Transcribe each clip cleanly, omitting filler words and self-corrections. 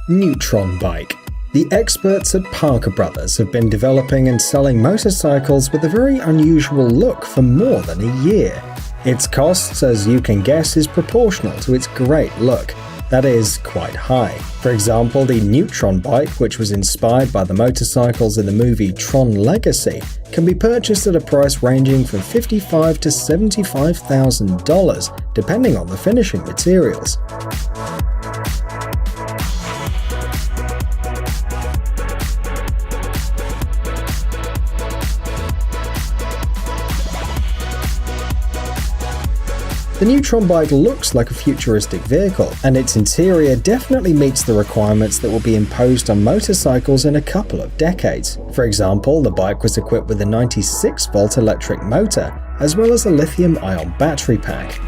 Neutron bike. The experts at Parker Brothers have been developing and selling motorcycles with a very unusual look for more than a year. Its cost, as you can guess, is proportional to its great look. That is, quite high. For example, the Neutron bike, which was inspired by the motorcycles in the movie Tron Legacy, can be purchased at a price ranging from $55,000 to $75,000, depending on the finishing materials. The Neutron bike looks like a futuristic vehicle, and its interior definitely meets the requirements that will be imposed on motorcycles in a couple of decades. For example, the bike was equipped with a 96-volt electric motor, as well as a lithium-ion battery pack.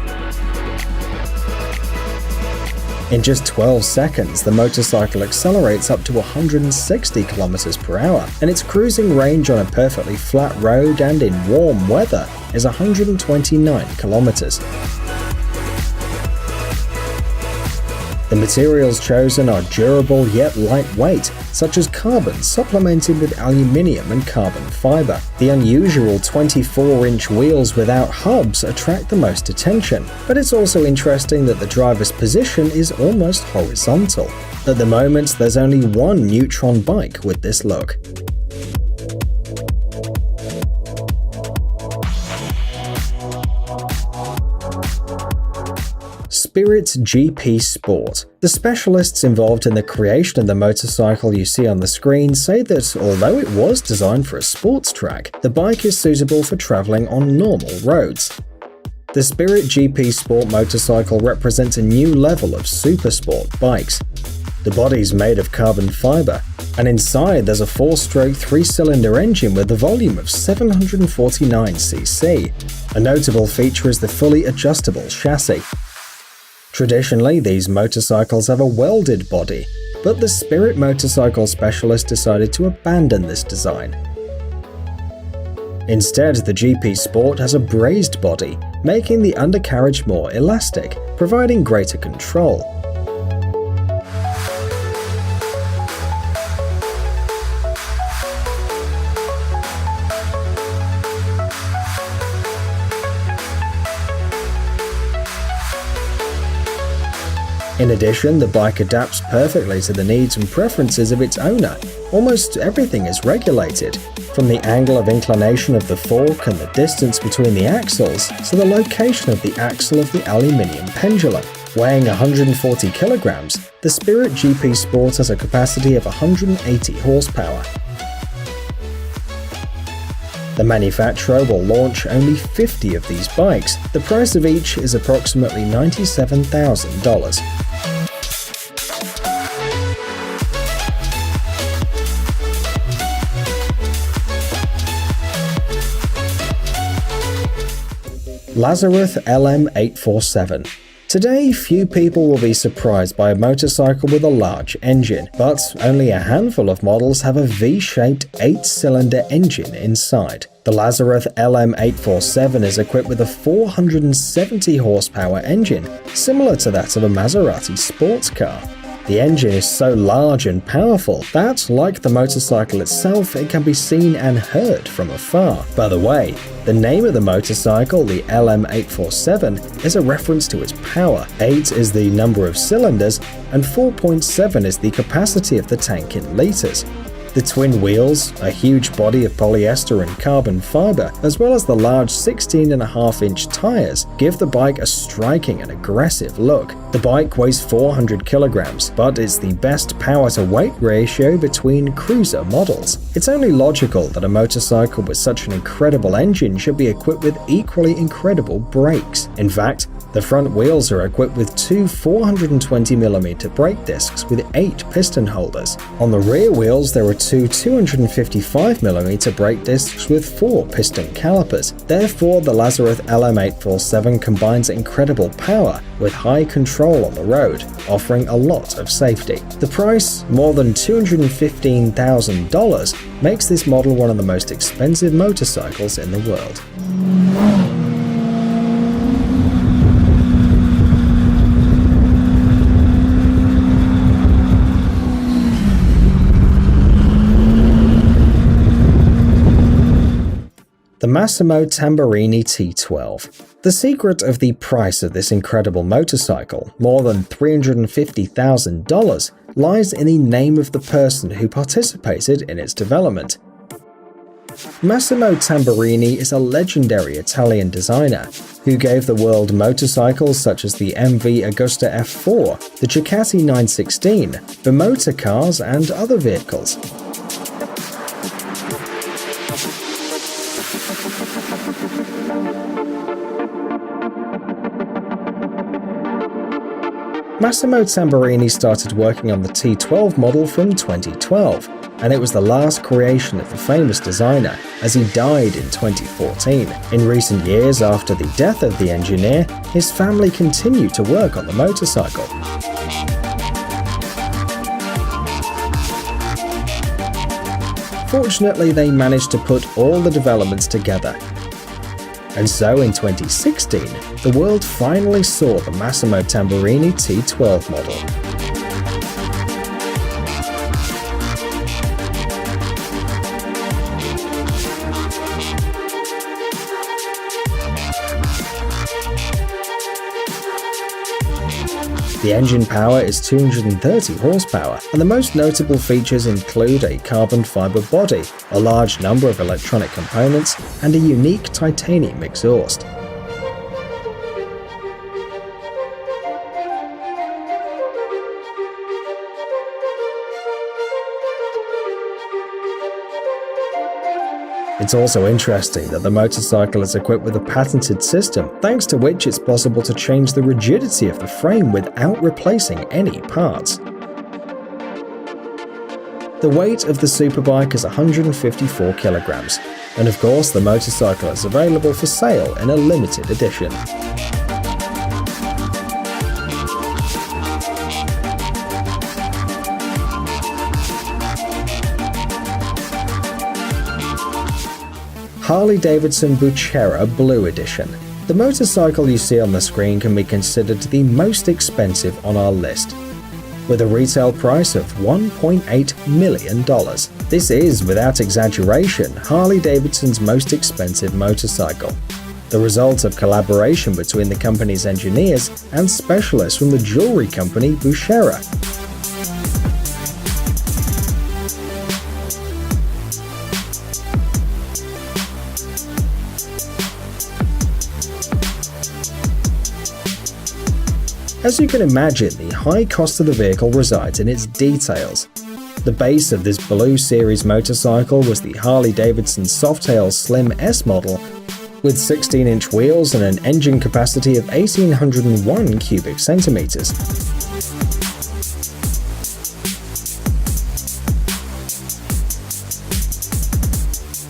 In just 12 seconds, the motorcycle accelerates up to 160 km per hour, and its cruising range on a perfectly flat road and in warm weather is 129 kilometers. The materials chosen are durable yet lightweight, such as carbon supplemented with aluminium and carbon fiber. The unusual 24-inch wheels without hubs attract the most attention, but it's also interesting that the driver's position is almost horizontal. At the moment, there's only one Neutron bike with this look. Spirit GP Sport. The specialists involved in the creation of the motorcycle you see on the screen say that although it was designed for a sports track, the bike is suitable for traveling on normal roads. The Spirit GP Sport motorcycle represents a new level of supersport bikes. The body's made of carbon fiber, and inside there's a 4-stroke 3-cylinder engine with a volume of 749cc. A notable feature is the fully adjustable chassis. Traditionally, these motorcycles have a welded body, but the Spirit motorcycle specialist decided to abandon this design. Instead, the GP Sport has a brazed body, making the undercarriage more elastic, providing greater control. In addition, the bike adapts perfectly to the needs and preferences of its owner. Almost everything is regulated, from the angle of inclination of the fork and the distance between the axles to the location of the axle of the aluminium pendulum. Weighing 140 kilograms, the Spirit GP Sport has a capacity of 180 horsepower. The manufacturer will launch only 50 of these bikes. The price of each is approximately $97,000. Lazarus LM847. Today, few people will be surprised by a motorcycle with a large engine, but only a handful of models have a V-shaped 8-cylinder engine inside. The Lazarus LM847 is equipped with a 470 horsepower engine, similar to that of a Maserati sports car. The engine is so large and powerful that, like the motorcycle itself, it can be seen and heard from afar. By the way, the name of the motorcycle, the LM847, is a reference to its power. 8 is the number of cylinders, and 4.7 is the capacity of the tank in liters. The twin wheels, a huge body of polyester and carbon fiber, as well as the large 16.5-inch tires, give the bike a striking and aggressive look. The bike weighs 400 kilograms, but it's the best power-to-weight ratio between cruiser models. It's only logical that a motorcycle with such an incredible engine should be equipped with equally incredible brakes. In fact, the front wheels are equipped with two 420mm brake discs with 8 piston holders. On the rear wheels, there are two 255mm brake discs with 4 piston calipers. Therefore, the Lazarus LM847 combines incredible power with high control on the road, offering a lot of safety. The price, more than $215,000, makes this model one of the most expensive motorcycles in the world. The Massimo Tamburini T12. The secret of the price of this incredible motorcycle, more than $350,000, lies in the name of the person who participated in its development. Massimo Tamburini is a legendary Italian designer who gave the world motorcycles such as the MV Agusta F4, the Ducati 916, the motor cars, and other vehicles. Massimo Tamburini started working on the T12 model from 2012, and it was the last creation of the famous designer, as he died in 2014. In recent years, after the death of the engineer, his family continued to work on the motorcycle. Fortunately, they managed to put all the developments together. And so in 2016, the world finally saw the Massimo Tamburini T12 model. The engine power is 230 horsepower, and the most notable features include a carbon fiber body, a large number of electronic components, and a unique titanium exhaust. It's also interesting that the motorcycle is equipped with a patented system, thanks to which it's possible to change the rigidity of the frame without replacing any parts. The weight of the superbike is 154 kilograms, and of course the motorcycle is available for sale in a limited edition. Harley-Davidson Buchera Blue Edition. The motorcycle you see on the screen can be considered the most expensive on our list, with a retail price of $1.8 million. This is, without exaggeration, Harley-Davidson's most expensive motorcycle, the result of collaboration between the company's engineers and specialists from the jewelry company Buchera. As you can imagine, the high cost of the vehicle resides in its details. The base of this Blue Series motorcycle was the Harley-Davidson Softail Slim S model, with 16-inch wheels and an engine capacity of 1,801 cubic centimeters.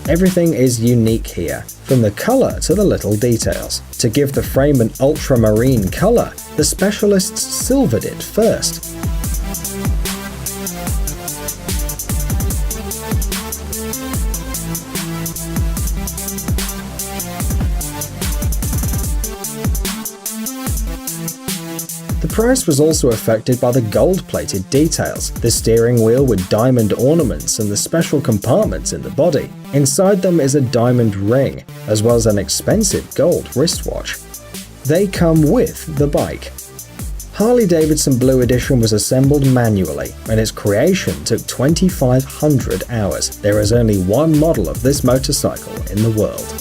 Everything is unique here, from the color to the little details. To give the frame an ultramarine color, the specialists silvered it first. The price was also affected by the gold-plated details, the steering wheel with diamond ornaments and the special compartments in the body. Inside them is a diamond ring, as well as an expensive gold wristwatch. They come with the bike. Harley-Davidson Blue Edition was assembled manually, and its creation took 2,500 hours. There is only one model of this motorcycle in the world.